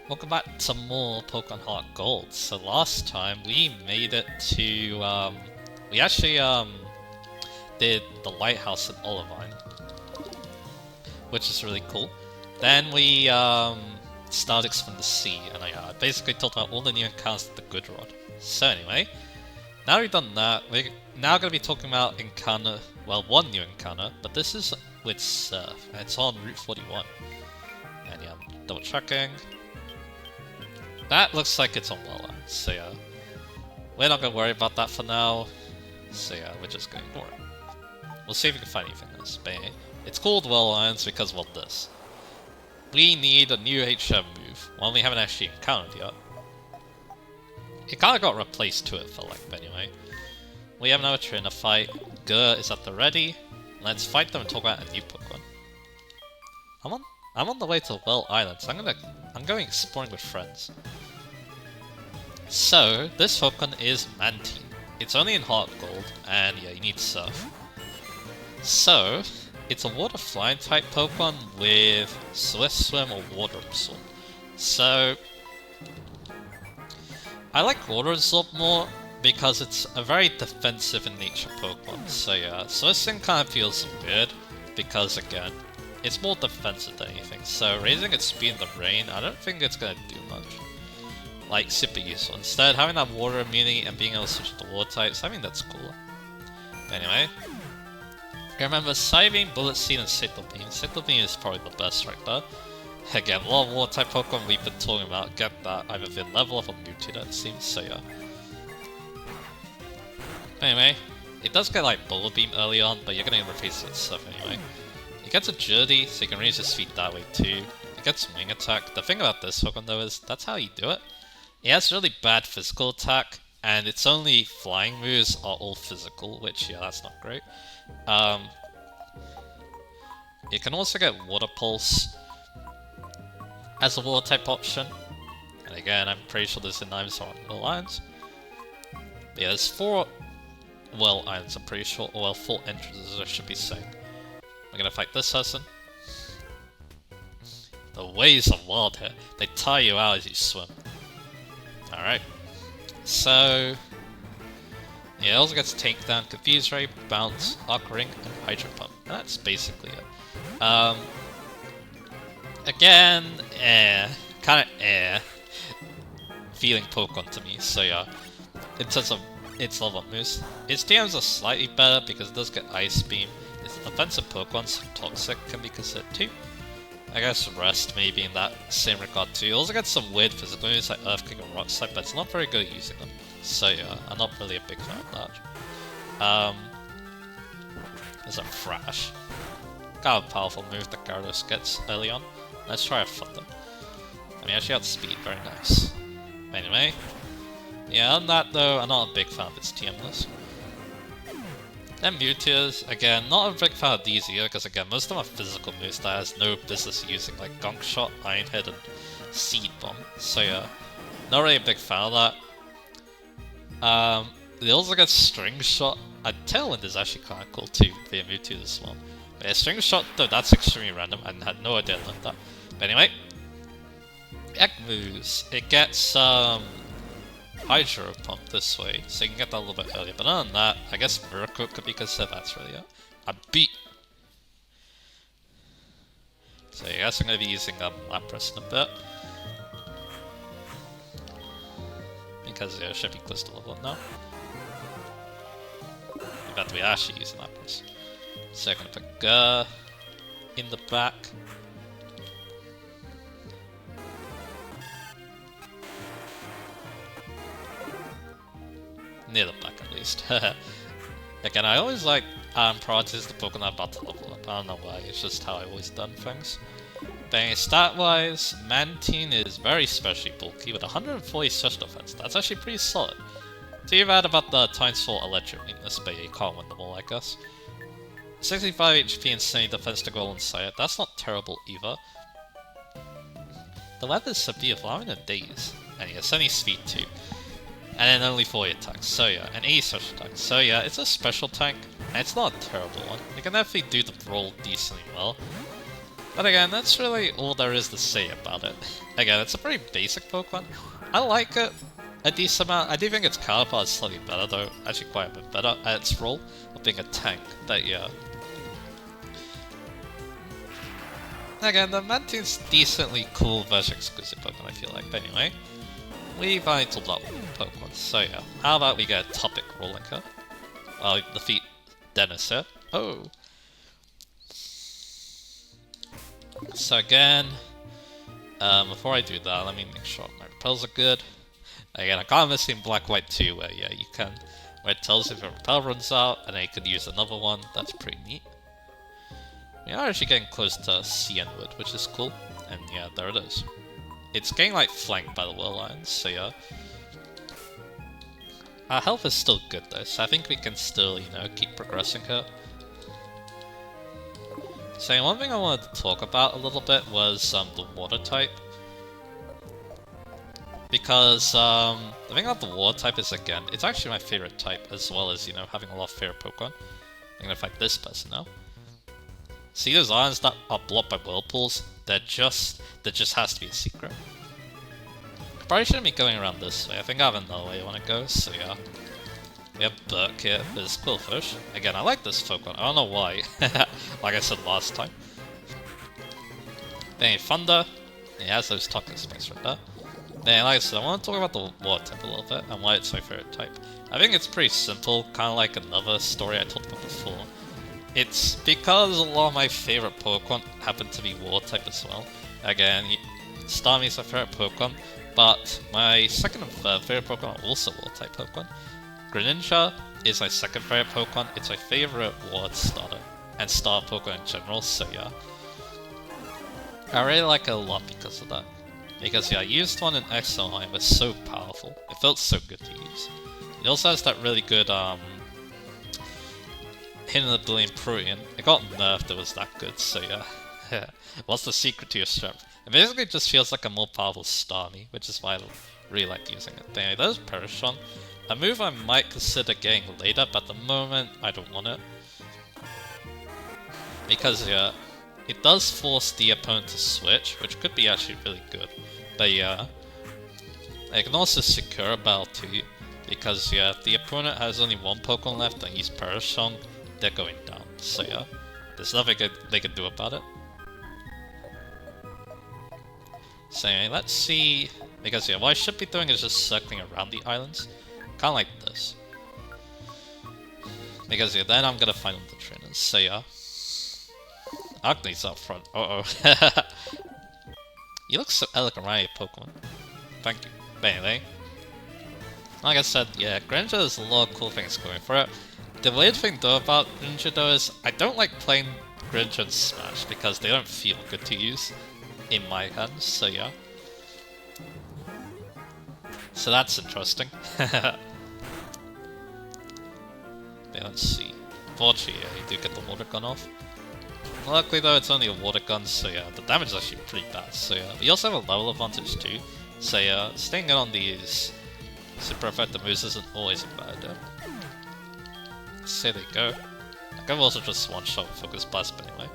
Welcome back to more Pokemon Heart Gold. So last time we made it to we actually did the lighthouse in Olivine, which is really cool. Then we started exploring the sea, and I basically talked about all the new encounters with the Good Rod. So anyway, now we've done that, we're now going to be talking about one new encounter, but this is with Surf, and it's on Route 41. And yeah, I'm double checking. That looks like it's on Wellland, so yeah. We're not going to worry about that for now, so yeah, we're just going to ignore it. We'll see if we can find anything else, but anyway, it's called Welllands because, well, this. We need a new HM move, one we haven't actually encountered yet. It kind of got replaced to it, felt like, but anyway. We have another trainer fight. Gur is at the ready. Let's fight them and talk about a new Pokemon. I'm on the way to Well Island, so I'm going exploring with friends. So, this Pokemon is Mantine. It's only in Heart Gold, and yeah, you need Surf. So, it's a Water Flying type Pokemon with Swift Swim or Water Absorb. So, I like Water Absorb more because it's a very defensive in nature Pokemon. So yeah, Swift Swim kind of feels weird because again, it's more defensive than anything. So raising its speed in the rain, I don't think it's gonna do much. Like super useful. Instead, having that water immunity and being able to switch to water types, I think that's cool. But anyway, remember Psybeam, Bullet Seed, and Signal Beam. Signal Beam is probably the best right there. Again, a lot of water type Pokemon we've been talking about get that either via level up or Mewtwo, it seems. So yeah. Anyway, it does get like Bullet Beam early on, but you're gonna replace it with stuff anyway. It gets Agility, so you can raise his feet that way too. It gets Wing Attack. The thing about this Pokemon though is, that's how you do it. It has really bad physical attack, and its only flying moves are all physical, which, yeah, that's not great. It can also get Water Pulse as a water type option. And again, I'm pretty sure there's an items on Well Islands. Yeah, there's 4 Well Islands, I'm pretty sure, or well, 4 entrances, I should be saying. We're gonna fight this person. The waves are wild here. They tire you out as you swim. Alright. So, yeah, it also gets Takedown, Confuse Ray, Bounce, Arc Ring, and Hydro Pump. And that's basically it. Again, kinda feeling Pokemon to me, so yeah. In terms of its level up moves, its TMs are slightly better because it does get Ice Beam. Its defensive Pokemon, so Toxic can be considered too. I guess Rest maybe in that same regard too. It also gets some weird physical moves like Earthquake and Rock Slide, but it's not very good at using them. So yeah, I'm not really a big fan of that. There's a Thrash. Kind of a powerful move that Gyarados gets early on. Let's try a Thunder. I mean, actually outspeed, very nice. Anyway, yeah, on that though, I'm not a big fan of its TM list. Then Mewtwo's, again, not a big fan of these either, because again, most of them are physical moves that has no business using, like Gunk Shot, Iron Head, and Seed Bomb. So yeah, not really a big fan of that. They also get String Shot. Tailwind is actually kind of cool too, via Mewtwo as well. But yeah, String Shot though, that's extremely random, I had no idea I learned that. But anyway, Egg moves. It gets Hydro Pump this way, so you can get that a little bit earlier. But other than that, I guess Miracle could be considered. That's really it. A beat. So I guess I'm going to be using Lapras in a bit. Because it should be close to level up now. In fact, we actually using Lapras. So I'm going to put Gur in the back. Near the back, at least. Again, I always like prioritize the Pokemon I'm about to level up. I don't know why, it's just how I've always done things. But anyway, stat-wise, Mantine is very specially bulky with 140 special defense. That's actually pretty solid. So you've had about the times 4 electric weakness, but you can't win them all, I guess. 65 HP and 70 defense to Golden Sight. That's not terrible either. The weather's severe, allowing a daze. And yeah, 70 speed too. And then only 40 attacks, so yeah, and 80 special attacks. So yeah, it's a special tank, and it's not a terrible one. You can definitely do the role decently well. But again, that's really all there is to say about it. Again, it's a pretty basic Pokemon. I like it a decent amount. I do think its counterpart is slightly better though, actually quite a bit better at its role of being a tank, but yeah. Again, the Mantine's decently cool version exclusive Pokemon, I feel like, but anyway. We've only talked about Pokemon, so yeah. How about we get a topic rolling here? I'll defeat Dennis here. Oh! So again, before I do that, let me make sure my repels are good. Again, I'm kind of missing Black White 2, where yeah, you can, where it tells if your repel runs out, and then you can use another one. That's pretty neat. We are actually getting close to Cianwood, which is cool, and yeah, there it is. It's getting like flanked by the Whirlines, so yeah. Our health is still good though, so I think we can still, you know, keep progressing here. So one thing I wanted to talk about a little bit was the water type. Because the thing about the water type is, again, it's actually my favorite type, as well as, you know, having a lot of favorite Pokemon. I'm gonna fight this person now. See those islands that are blocked by whirlpools? There just has to be a secret. Probably shouldn't be going around this way. I think I have another way I want to go, so yeah. We have Burke here, there's Quillfish. Again, I like this Pokemon, I don't know why. Like I said last time. Then Thunder. It has those toxic spikes right there. Then, like I said, I want to talk about the water type a little bit, and why it's my favorite type. I think it's pretty simple, kind of like another story I talked about before. It's because a lot of my favorite Pokemon happen to be water type as well. Again, Starmie is my favorite Pokemon, but my second and third favorite Pokemon are also water type Pokemon. Greninja is my second favorite Pokemon. It's my favorite water starter and starter Pokemon in general, so yeah. I really like it a lot because of that. Because yeah, I used one in XL and it was so powerful. It felt so good to use. It also has that really good hidden ability in Pruian. It got nerfed, it was that good, so yeah. What's the secret to your strength? It basically just feels like a more powerful Starmie, which is why I really like using it. But anyway, there's Perishon. A move I might consider getting later, but at the moment I don't want it. Because yeah, it does force the opponent to switch, which could be actually really good. But yeah, it can also secure a battle too, because yeah, if the opponent has only one Pokemon left and he's Perishon, they're going down. So yeah, there's nothing they can do about it. So anyway, let's see, because yeah, what I should be doing is just circling around the islands, kind of like this. Because yeah, then I'm gonna find all the trainers, so yeah. Agni's up front, uh-oh. You look so elegant around your Pokemon. Thank you. But anyway, like I said, yeah, Greninja has a lot of cool things going for it. The weird thing though about Greninja though is I don't like playing Greninja in Smash because they don't feel good to use in my hands, so yeah. So that's interesting. Yeah, let's see. Fortunately, yeah, you do get the water gun off. Luckily though, it's only a water gun, so yeah, the damage is actually pretty bad, so yeah. But you also have a level advantage too, so yeah, staying in on these super effective moves isn't always a bad idea. So there you go. I can also just one-shot Focus Blast, but anyway.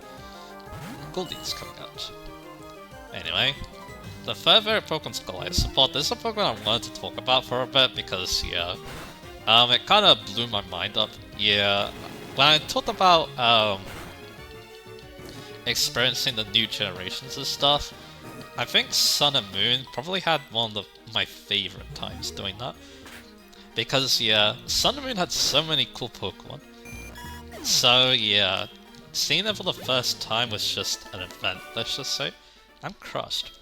Goldie's coming out. Anyway, the third favorite Pokemon's Goliath support. This is a Pokemon I wanted to talk about for a bit because, yeah, it kind of blew my mind up. Yeah, when I talked about experiencing the new generations and stuff, I think Sun and Moon probably had one of my favorite times doing that. Because yeah, Sun and Moon had so many cool Pokemon. So yeah, seeing them for the first time was just an event, let's just say. I'm crushed.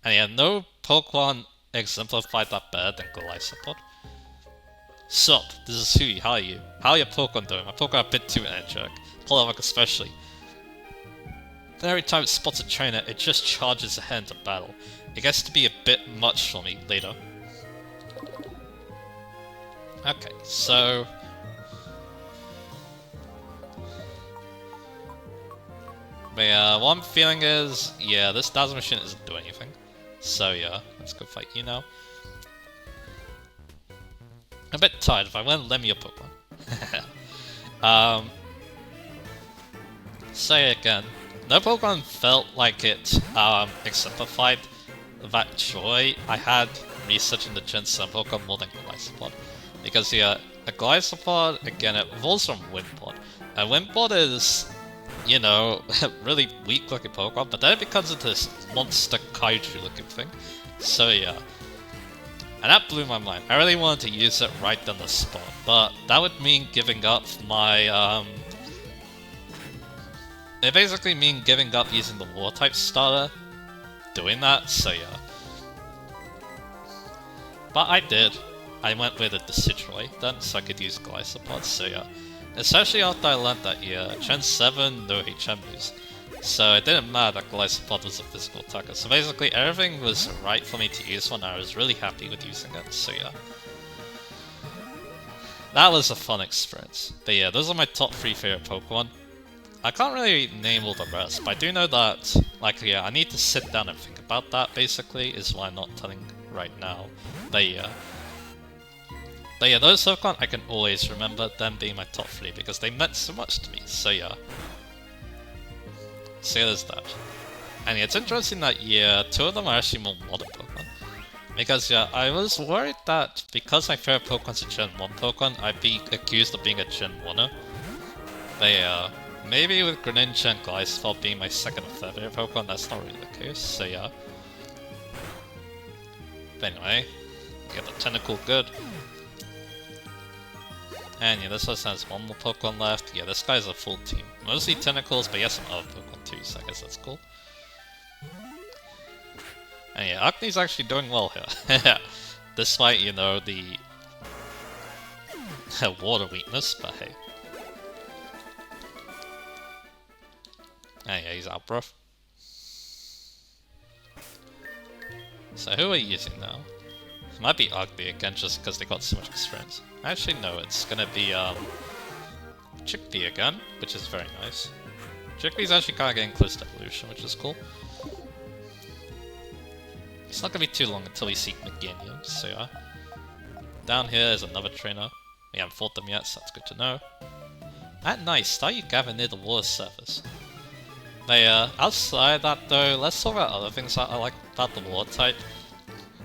And yeah, no Pokemon exemplified that better than Goliath. Sup, this is Hui, how are you? How are your Pokemon doing? My Pokemon are a bit too energetic. Polywog especially. Then every time it spots a trainer, it just charges ahead into battle. It gets to be a bit much for me later. Okay, so... But yeah, what I'm feeling is, yeah, this Dazzle Machine isn't doing anything. So yeah, let's go fight you now. I'm a bit tired if I went lend me your Pokemon. Say it again. no Pokemon felt like it exemplified that joy I had researching the Gen 7 Pokemon more than Glycopod. Because yeah, a Glycopod, again, it evolves from Wimpod. And Wimpod is, you know, a really weak looking Pokemon, but then it becomes into this monster kaiju looking thing. So yeah. And that blew my mind. I really wanted to use it right on the spot, but that would mean giving up my, it basically mean giving up using the War type starter, doing that, so yeah. But I did. I went with a Decidueye then, so I could use Glycopods, so yeah. Especially after I learned that, yeah, Gen 7, no HM moves. So it didn't matter that Glycopod was a physical attacker. So basically everything was right for me to use one, I was really happy with using it, so yeah. That was a fun experience. But yeah, those are my top 3 favorite Pokemon. I can't really name all the rest, but I do know that, like, yeah, I need to sit down and think about that, basically, is why I'm not telling right now. But yeah, those Pokemon, I can always remember them being my top 3, because they meant so much to me, so yeah. So yeah, there's that. And yeah, it's interesting that, yeah, 2 of them are actually more modern Pokemon. Because, yeah, I was worried that because my favorite Pokemon's a Gen 1 Pokemon, I'd be accused of being a Gen 1er. But yeah, maybe with Greninja and Glycopod being my second or third favorite Pokemon, that's not really the case, so yeah. But anyway, get the Tentacle good. And yeah, this also has one more Pokemon left. Yeah, this guy's a full team. Mostly Tentacles, but he has some other Pokemon too, so I guess that's cool. And yeah, Acne's actually doing well here. Despite, you know, the water weakness, but hey. And yeah, he's out, bruv. So who are we using now? It might be Ugly again, just because they got so much experience. Actually, no, it's gonna be Chickpea again, which is very nice. Chickpea's actually kind of getting close to evolution, which is cool. It's not gonna be too long until we see Meganium, so yeah. Down here is another trainer. We haven't fought them yet, so that's good to know. At night, start you gather near the water surface. But yeah, outside that though, let's talk about other things that I like about the water type.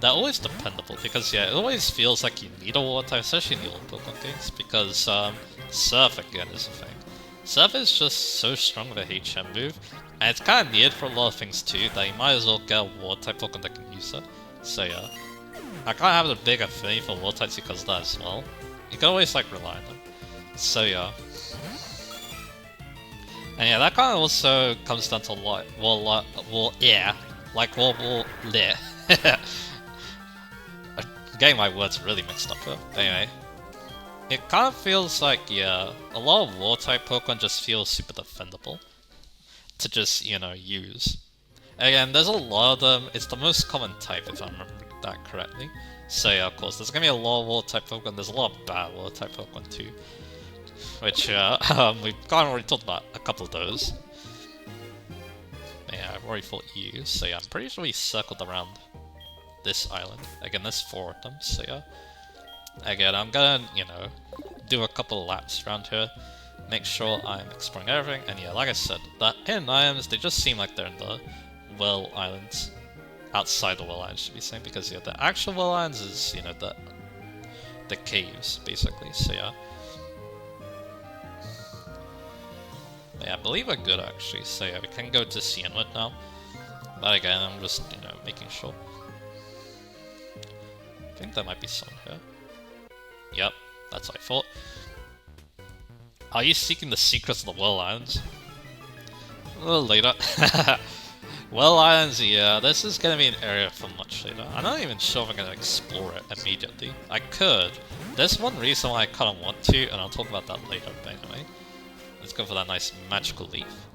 They're always dependable, because yeah, it always feels like you need a water type, especially in the old Pokemon games, because Surf again is a thing. Surf is just so strong with a HM move, and it's kind of needed for a lot of things too, that you might as well get a water type Pokemon that can use it. So yeah, I kind of have a big affinity for water types because of that as well. You can always like rely on them. So yeah. And yeah, that kind of also comes down to I'm getting my words really mixed up here. Anyway, it kind of feels like, yeah, a lot of water-type Pokemon just feel super defendable to just, you know, use. Again, there's a lot of them. It's the most common type, if I remember that correctly. So yeah, of course, there's gonna be a lot of water-type Pokemon. There's a lot of bad water-type Pokemon too. Which, we've kind of already talked about a couple of those. Yeah, I've already fought you, so yeah, I'm pretty sure we circled around this island. Again, there's 4 of them, so yeah. Again, I'm gonna, you know, do a couple of laps around here, make sure I'm exploring everything, and yeah, like I said, the hidden items, they just seem like they're in the Well Islands. Outside the Well Islands, should be saying, because yeah, the actual Well Islands is, you know, the caves, basically, so yeah. Yeah, I believe we're good actually, so yeah, we can go to Cianwood now. But again, I'm just, you know, making sure. I think there might be some here. Yep, that's what I thought. Are you seeking the secrets of the Well Islands? A little later. Well Islands, yeah, this is gonna be an area for much later. I'm not even sure if I'm gonna explore it immediately. I could. There's one reason why I kinda want to, and I'll talk about that later, but anyway. Let's go for that nice magical leaf.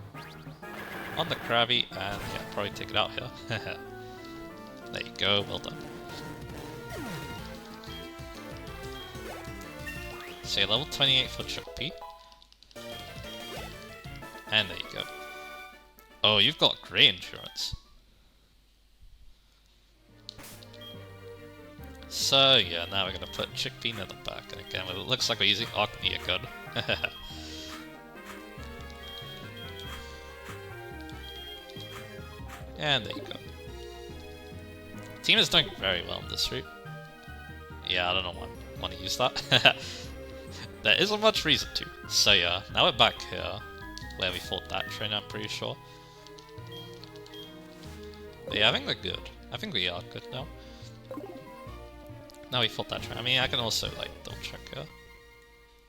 On the Krabby, and yeah, probably take it out here. There you go, well done. So yeah, level 28 for Chickpea. And there you go. Oh, you've got great endurance. So yeah, now we're gonna put Chickpea near the back, and again, it looks like we're using Ocnia good. And there you go. Team is doing very well in this route. Yeah, I don't know why I want to use that. There isn't much reason to. So yeah, now we're back here, where we fought that trainer, I'm pretty sure. But yeah, I think we're good. I think we are good now. Now we fought that trainer. I mean, I can also, like, double check here.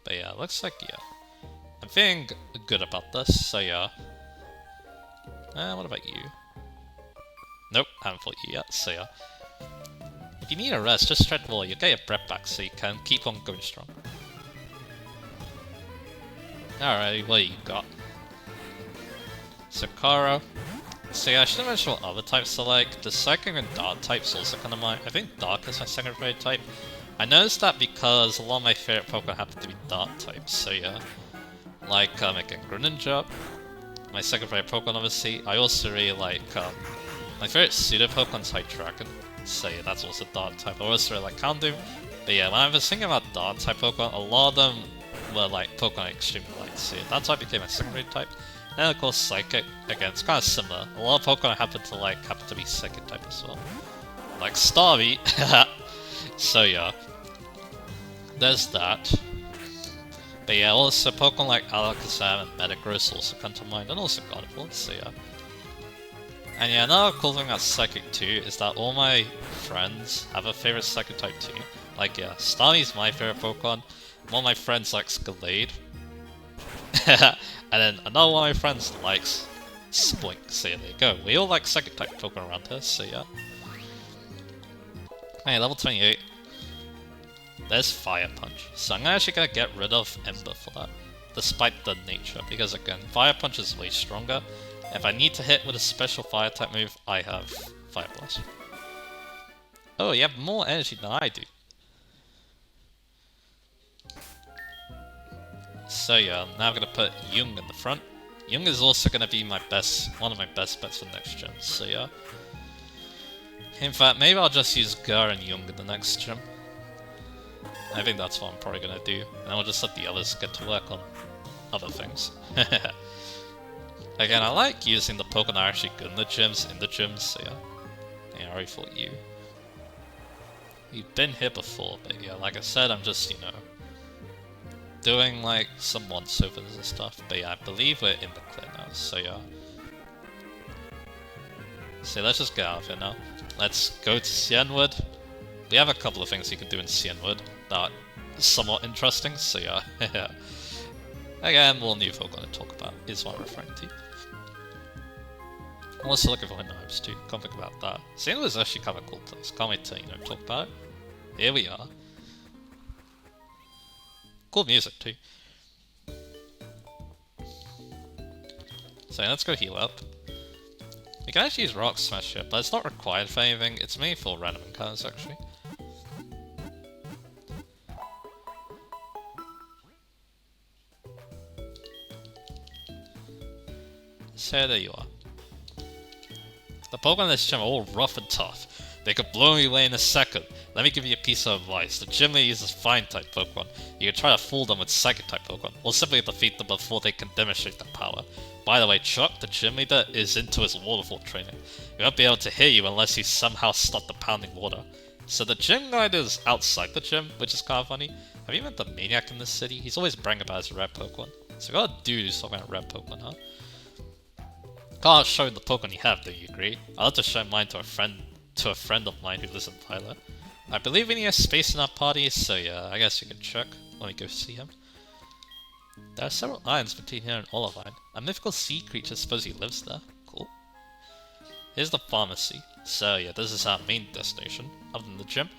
But yeah, looks like, yeah. I'm feeling good about this, so yeah. What about you? Nope, haven't fought you yet, so yeah. If you need a rest, just tread water. You'll get your breath back so you can keep on going strong. Alright, what do you got? Sakura. So yeah, I should have mentioned what other types are like. The Psychic and Dark types also kind of mine. I think Dark is my second favorite type. I noticed that because a lot of my favorite Pokemon happen to be Dark types, so yeah. Like, again, Greninja. My second favorite Pokemon, obviously. I also really like, my favorite pseudo Pokemon's Hydreigon. So yeah, that's also Dark type. I also really like Houndoom. But yeah, when I was thinking about Dark type Pokemon, a lot of them were like Pokemon I extremely liked. So yeah, that type became my second favorite type. And of course Psychic, again, it's kind of similar. A lot of Pokemon I happen to like happen to be Psychic type as well. Like Starmie. So yeah. There's that. But yeah, also Pokemon like Alakazam and Metagross also come to mind, and also Gardevoir, so yeah. And yeah, another cool thing about Psychic too is that all my friends have a favorite Psychic type too. Like yeah, Starmie's my favorite Pokemon, one of my friends likes Gallade. And then another one of my friends likes Spoink, so yeah, there you go. We all like Psychic type Pokemon around here, so yeah. Hey, level 28. There's Fire Punch, so I'm actually gonna get rid of Ember for that, despite the nature, because again, Fire Punch is way stronger. If I need to hit with a special Fire type move, I have Fire Blast. Oh, you have more energy than I do. So yeah, now I'm gonna put Jung in the front. Jung is also gonna be my one of my best bets for next gen, so yeah. In fact, maybe I'll just use Gar and Jung in the next gym. I think that's what I'm probably gonna do, and I'll just let the others get to work on other things. Again, I like using the Pokemon that are actually good in the gyms, so yeah. Yeah, I already fought you. You've been here before, but yeah, like I said, I'm just, you know, doing like some once-overs and stuff, but yeah, I believe we're in the clear now, so yeah. So let's just get out of here now. Let's go to Cianwood. We have a couple of things you can do in Cianwood that are somewhat interesting, so yeah. Again, more new Pokemon to talk about is what I'm referring to. I'm also looking for my knives too, can't think about that. Cianwood is actually kind of a cool place, can't wait to, you know, talk about it. Here we are. Cool music too. So yeah, let's go heal up. We can actually use Rock Smash here, but it's not required for anything, it's mainly for random encounters actually. So there you are. The Pokemon in this gym are all rough and tough. They could blow me away in a second. Let me give you a piece of advice. The gym leader uses Fine type Pokemon. You can try to fool them with Psychic type Pokemon, or simply defeat them before they can demonstrate their power. By the way, Chuck, the gym leader, is into his waterfall training. He won't be able to hear you unless you somehow stop the pounding water. So the gym leader is outside the gym, which is kind of funny. Have you met the Maniac in this city? He's always bragging about his red Pokemon. So we got a dude who's talking about red Pokemon, huh? Can't show the Pokemon you have, do you agree? I'll have to show mine to a friend of mine who lives in Violet. I believe we need a space in our party, so yeah, I guess you can check when we go see him. There are several islands between here and Olivine. A mythical sea creature supposedly lives there. Cool. Here's the pharmacy. So yeah, this is our main destination, other than the gym.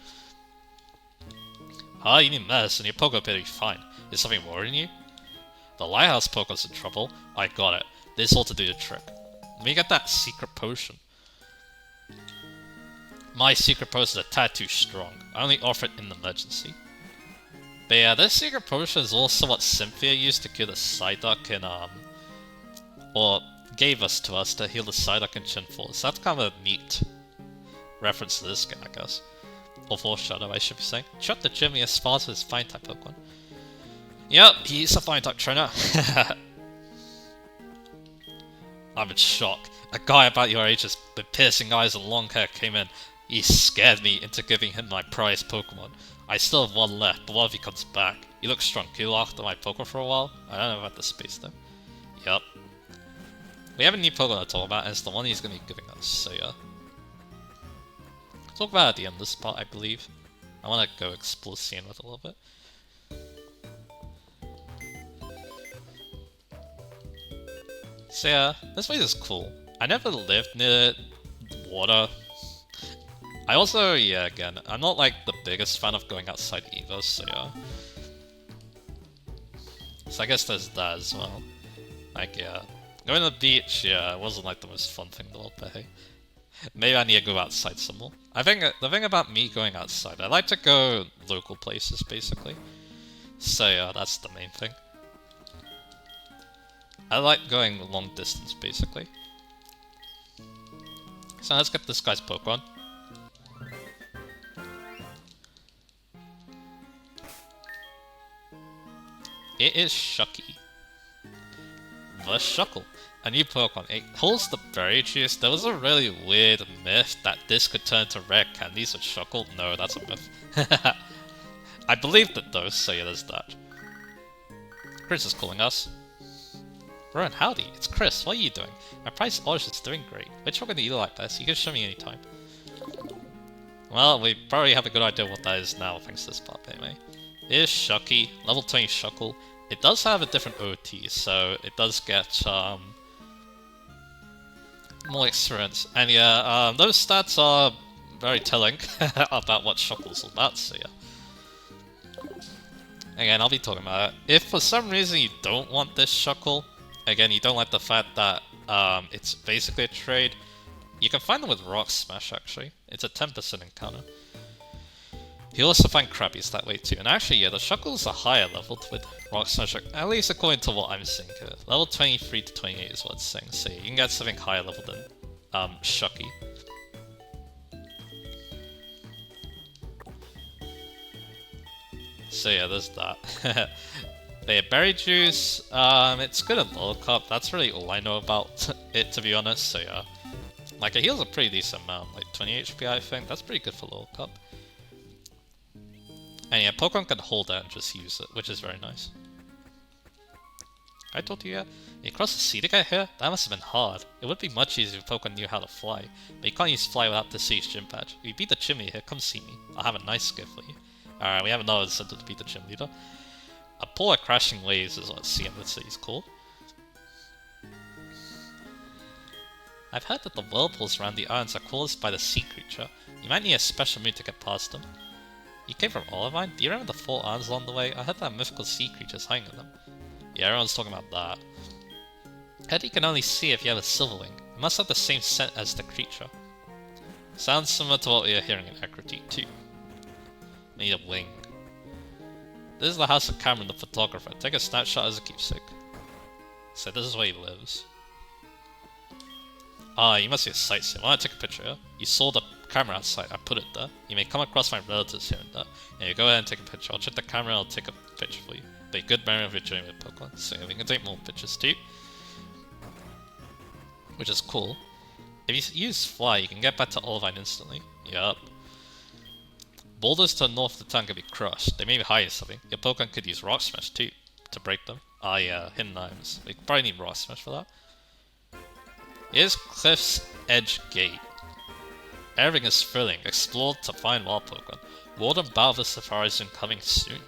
Ah, you need medicine, your Pokemon appear to be fine. Is something worrying you? The lighthouse Pokemon's in trouble. I got it. This ought to do the trick. Let me get that secret potion. My secret potion is a tad too strong. I only offer it in an emergency. But yeah, this secret potion is also what Cynthia used to cure the Psyduck in, or gave us to heal the Psyduck in Gen 4. So that's kind of a neat reference to this game, I guess. Or foreshadow, I should be saying. Chuck the Jimmy as far as his Fine type Pokemon. Yep, he's a Fine type trainer. I'm in shock. A guy about your age with piercing eyes and long hair came in. He scared me into giving him my prized Pokemon. I still have one left, but what if he comes back? He looks strong. Can you look after my Pokemon for a while? I don't know about the space though. Yup. We have a new Pokemon to talk about, and it's the one he's going to be giving us, so yeah. Talk about it at the end of this part, I believe. I want to go explore Cianwood a little bit. So yeah, this place is cool. I never lived near water. I also, yeah, again, I'm not like the biggest fan of going outside either, so yeah. So I guess there's that as well. Like, yeah. Going to the beach, yeah, it wasn't like the most fun thing in the world, but hey. Maybe I need to go outside some more. I think the thing about me going outside, I like to go local places, basically. So yeah, that's the main thing. I like going long distance, basically. So let's get this guy's Pokemon. It is Shucky. The Shuckle. A new Pokemon. It holds the berry juice. There was a really weird myth that this could turn to rare candies with Shuckle. No, that's a myth. I believed it though, so yeah, there's that. Chris is calling us. Rowan, howdy, it's Chris, what are you doing? My prize Orange is doing great. Which one do you like best? You can show me anytime. Well, we probably have a good idea what that is now, thanks to this part anyway. Here's Shucky, level 20 Shuckle. It does have a different OT, so it does get more experience. And yeah, those stats are very telling about what Shuckle's all about, so yeah. Again, I'll be talking about it. If for some reason you don't want this Shuckle, again, you don't like the fact that it's basically a trade, you can find them with Rock Smash, actually. It's a 10% encounter. You'll also find Krabbies that way too. And actually, yeah, the Shuckles are higher leveled with Rock Smash, at least according to what I'm seeing here. Level 23 to 28 is what it's saying, so you can get something higher level than Shucky. So yeah, there's that. Yeah, berry juice, it's good at Level Cup, that's really all I know about it, to be honest, so yeah. Like, it heals a pretty decent amount, like 20 HP I think, that's pretty good for Level Cup. And yeah, Pokemon can hold that and just use it, which is very nice. I told you yet? You crossed the sea to get here? That must have been hard. It would be much easier if Pokemon knew how to fly, but you can't use fly without the Siege Gym Badge. If you beat the Gym Leader here, come see me. I'll have a nice gift for you. Alright, we have another incentive to beat the Gym Leader. A pool of crashing waves is what Cianwood City's called. I've heard that the whirlpools around the islands are caused by the sea creature. You might need a special move to get past them. You came from Olivine? Do you remember the 4 islands along the way? I heard that mythical sea creature's hiding in them. Yeah, everyone's talking about that. I heard you can only see if you have a Silverwing. It must have the same scent as the creature. Sounds similar to what we are hearing in Equity too. Need a wing. This is the house of Cameron, the photographer. Take a snapshot as a keepsake. So this is where he lives. Ah, you must be a sightseer. Why don't I take a picture here? You saw the camera outside. I put it there. You may come across my relatives here and there. And you go ahead and take a picture. I'll check the camera and I'll take a picture for you. Be a good memory of your journey with Pokemon. So we can take more pictures too. Which is cool. If you use Fly, you can get back to Olivine instantly. Yup. Boulders to the north of the town can be crushed. They may be hiding something. Your Pokemon could use Rock Smash too, to break them. Ah yeah, hidden items. We probably need Rock Smash for that. Here's Cliff's Edge Gate. Everything is thrilling. Explore to find wild Pokemon. Water Battle of the Safari Zone coming soon.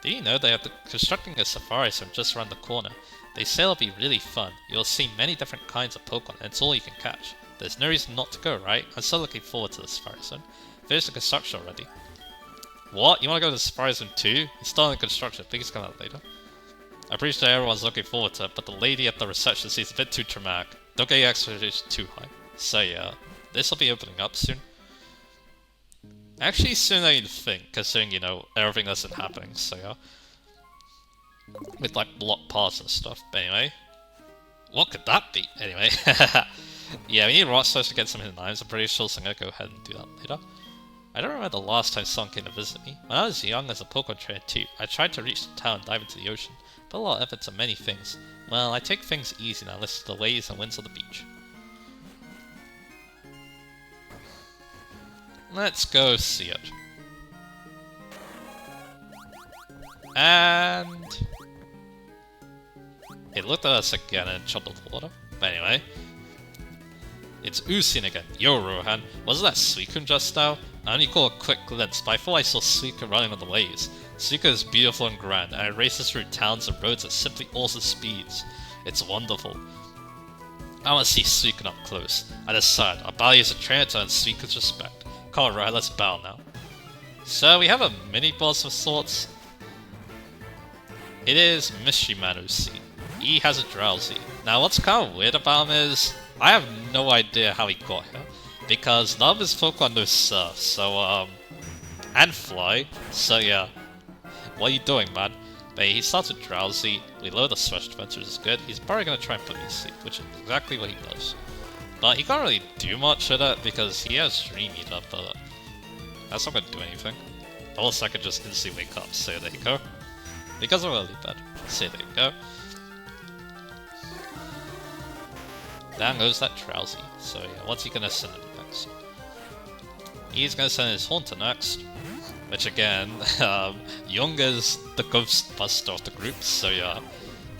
Did you know they are constructing a Safari Zone just around the corner? They say it'll be really fun. You'll see many different kinds of Pokemon and it's all you can catch. There's no reason not to go, right? I'm still looking forward to the Safari Zone. Finish the construction already. What? You want to go to the Safari Zone too? It's still in construction. I think it's coming out later. I'm pretty sure everyone's looking forward to it, but the lady at the reception seems a bit too dramatic. Don't get your expectations too high. So yeah, this will be opening up soon. Actually sooner than you'd think, considering, you know, everything that's been happening, so yeah. With like block paths and stuff, but anyway. What could that be? Anyway. Yeah, we need Rock Smash to get some hidden items, I'm pretty sure, so I'm gonna go ahead and do that later. I don't remember the last time someone came to visit me. When I was young as a Pokemon trainer too, I tried to reach the town and dive into the ocean, but a lot of effort to many things. Well, I take things easy now, listen to the waves and winds of the beach. Let's go see it. And it looked at us again and jumped into the water. But anyway, it's Usin again. Yo, Rohan, wasn't that Suicune just now? I only caught a quick glimpse, but I thought I saw Suicune running on the waves. Suicune is beautiful and grand, and it races through towns and roads at simply awesome speeds. It's wonderful. I want to see Suicune up close. I decide, I'll battle you as a trainer to earn Suicune's respect. Come on, Rohan, let's battle now. So we have a mini-boss of sorts. It is Mystery Man OC. He has a Drowsy. Now what's kind of weird about him is, I have no idea how he got here, because none of his Pokemon know Surf, so and Fly, so yeah. What are you doing, man? But he starts with Drowsy, we lower the Special Defense, which is good. He's probably going to try and put me to sleep, which is exactly what he does. But he can't really do much with it, because he has Dream Eater, but that's not going to do anything. Unless I could just instantly wake up, so there you go. Because I'm really bad, so there you go. Down goes that Drowsy, so yeah, what's he gonna send him next? He's gonna send his Haunter next, which again, Young is the Ghost Buster of the group, so yeah,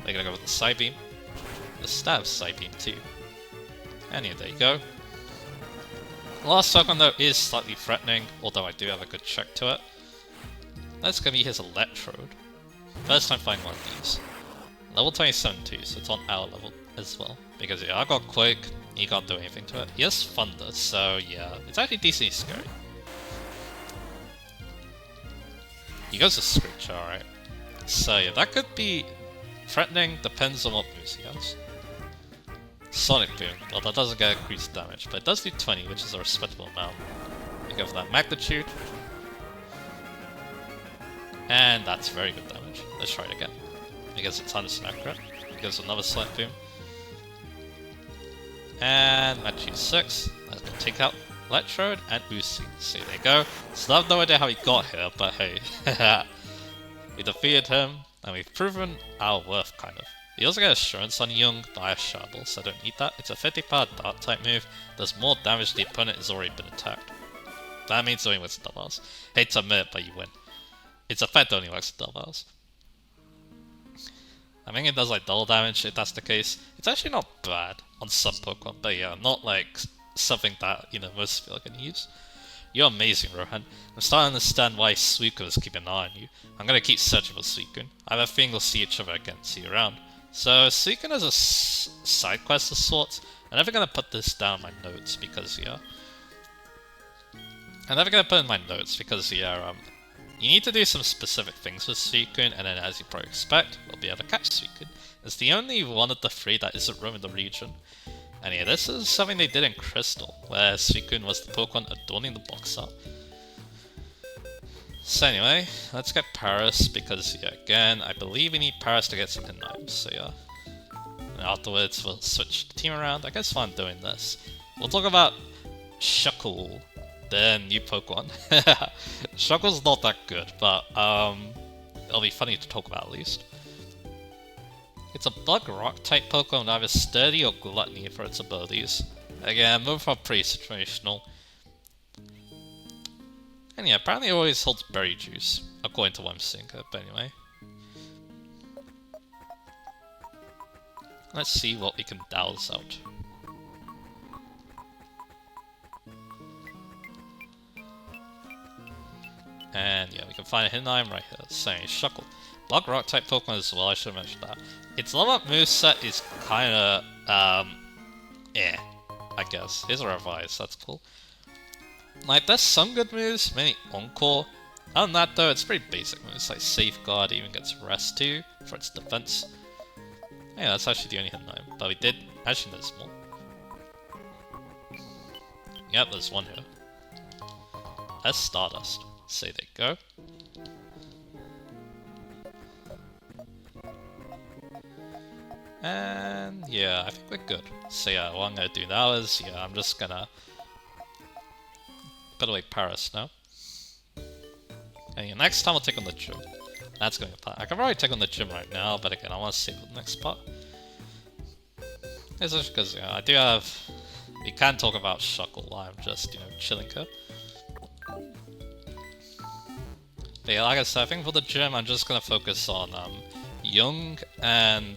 they're gonna go with the Psybeam. The Stab Psybeam too. And yeah, there you go. Last Pokemon though is slightly threatening, although I do have a good check to it. That's gonna be his Electrode. First time finding one of these. Level 27 too, so it's on our level as well. Because yeah, I got Quake, he can't do anything to it. He has Thunder, so yeah, it's actually decently scary. He goes to Screech, alright. So yeah, that could be threatening, depends on what moves he has. Sonic Boom, well that doesn't get increased damage, but it does do 20, which is a respectable amount. We go for that Magnitude. And that's very good damage. Let's try it again. Because it's 100% accurate. He goes another Sonic Boom. And Magnitude 6. That's going to take out Electrode and Uzi. So there you go. So I have no idea how he got here, but hey. We defeated him, and we've proven our worth, kind of. We also get Assurance on Young, but I have Sharble, so I don't need that. It's a 50-power Dark type move. Does more damage to the opponent has already been attacked. That means it only works in double hours. Hate to admit it, but you win. Its effect only works in double hours. I think it does like double damage if that's the case. It's actually not bad on some Pokemon, but yeah, not like something that, you know, most people can use. You're amazing, Rohan. I'm starting to understand why Suicune is keeping an eye on you. I'm gonna keep searching for Suicune. I have a feeling we'll see each other again, see you around. So Suicune is a side quest of sorts. I'm never gonna put this down in my notes because yeah. I'm never gonna put in my notes because yeah, you need to do some specific things with Suicune, and then as you probably expect, we'll be able to catch Suicune. It's the only one of the three that isn't roaming the region. And yeah, this is something they did in Crystal, where Suicune was the Pokemon adorning the box art. So anyway, let's get Paris, because yeah, again, I believe we need Paris to get some hidden items, so yeah. And afterwards, we'll switch the team around. I guess while I'm doing this, we'll talk about Shuckle, the new Pokemon. Shuckle's not that good, but it'll be funny to talk about at least. It's a Bug Rock type Pokemon with either Sturdy or Gluttony for its abilities. Again, both are pretty situational. And yeah, apparently it always holds Berry Juice, according to what I'm seeing here, but anyway. Let's see what we can douse out. And yeah, we can find a hidden item right here, saying Shuckle. Bug Rock type Pokemon as well, I should have mentioned that. Its level up moveset is kinda, I guess. Here's a revise, that's cool. Like, there's some good moves, mainly Encore. Other than that though, it's pretty basic moves, like Safeguard, even gets Rest too, for its defense. Yeah, that's actually the only hidden item, but we did, actually there's more. Yep, there's one here. That's Stardust. So there you go. And yeah, I think we're good. So yeah, what I'm gonna do now is, yeah, I'm just gonna put away Paris now. And yeah, next time I'll take on the gym. That's going to plan. I can probably take on the gym right now, but again, I want to save the next part. It's just because, yeah, I do have... We can talk about Shuckle while I'm just, you know, chilling here. But yeah, like I said, I think for the gym, I'm just gonna focus on Young and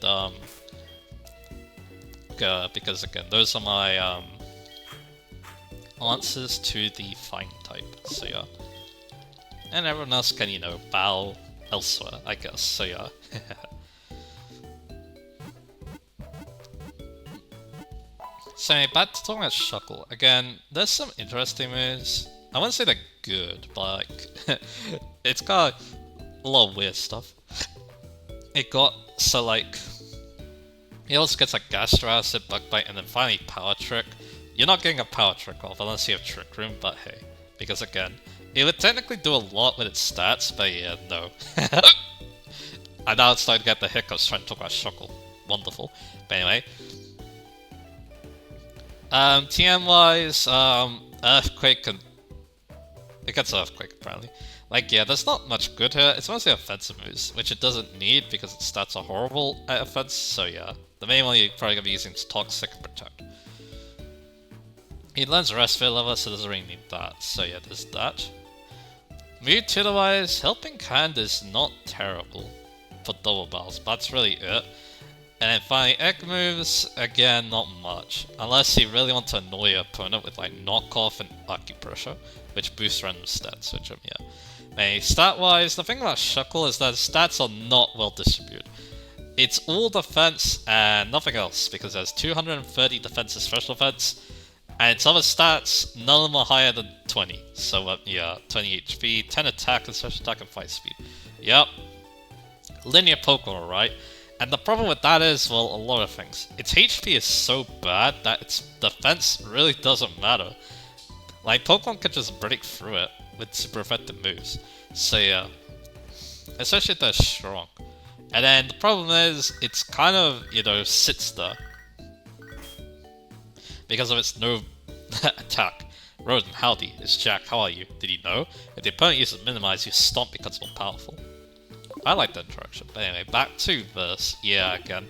because again, those are my answers to the Fine type. So yeah, and everyone else can, you know, bow elsewhere, I guess. So yeah. So anyway, back to talking about Shuckle. Again, there's some interesting moves. I wouldn't say they're good, but like, it's got a lot of weird stuff. It got, so like, it also gets like Gastro Acid, Bug Bite, and then finally Power Trick. You're not getting a Power Trick off unless you have Trick Room, but hey. Because again, it would technically do a lot with its stats, but yeah, no. I now it's starting to get the hiccups trying to talk about Shuckle. Wonderful. But anyway. TM wise, Earthquake and it gets Earthquake apparently. Like yeah, there's not much good here. It's mostly offensive moves, which it doesn't need because its stats are horrible at offense. So yeah, the main one you're probably gonna be using is Toxic and Protect. He learns Respite level, so doesn't really need that. So yeah, there's that. Mewtwo wise, Helping Hand is not terrible for double battles, but that's really it. And then finally, egg moves, again, not much. Unless you really want to annoy your opponent with like knockoff and acupressure, which boosts random stats, which yeah. Anyway, stat-wise, the thing about Shuckle is that stats are not well distributed. It's all defense and nothing else, because there's 230 defense and special defense, and its other stats, none of them are higher than 20. So yeah, 20 HP, 10 attack and special attack and fight speed. Yep. Linear Pokemon, right? And the problem with that is, well, a lot of things. Its HP is so bad that its defense really doesn't matter. Like, Pokemon can just break through it with super effective moves. So yeah. Especially if they're strong. And then the problem is, it's kind of, you know, sits there. Because of its no attack. Rodent, howdy, it's Jack, how are you? Did you know? If the opponent uses Minimize, your Stomp becomes more powerful. I like that interaction, but anyway, back to this. Yeah, again.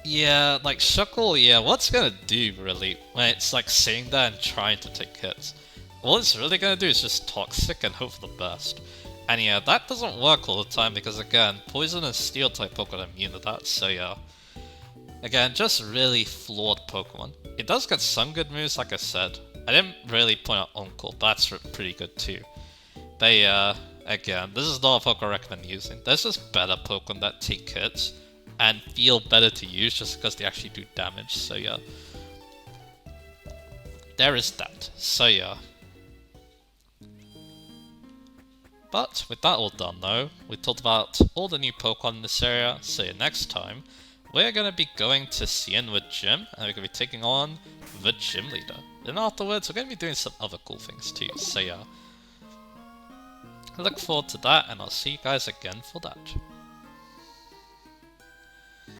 Yeah, like Shuckle, yeah, what's it gonna do really when it's like sitting there and trying to take hits? All it's really gonna do is just Toxic and hope for the best. And yeah, that doesn't work all the time because again, Poison and Steel type Pokemon are immune to that, so yeah. Again, just really flawed Pokemon. It does get some good moves, like I said. I didn't really point out Uncle, but that's pretty good too. But yeah. Again, this is not a Pokemon I recommend using. There's just better Pokemon that take hits and feel better to use just because they actually do damage, so yeah. There is that, so yeah. But with that all done though, we talked about all the new Pokemon in this area, so yeah, next time, we're going to be going to Cianwood Gym, and we're going to be taking on the Gym Leader. Then afterwards, we're going to be doing some other cool things too, so yeah. I look forward to that, and I'll see you guys again for that.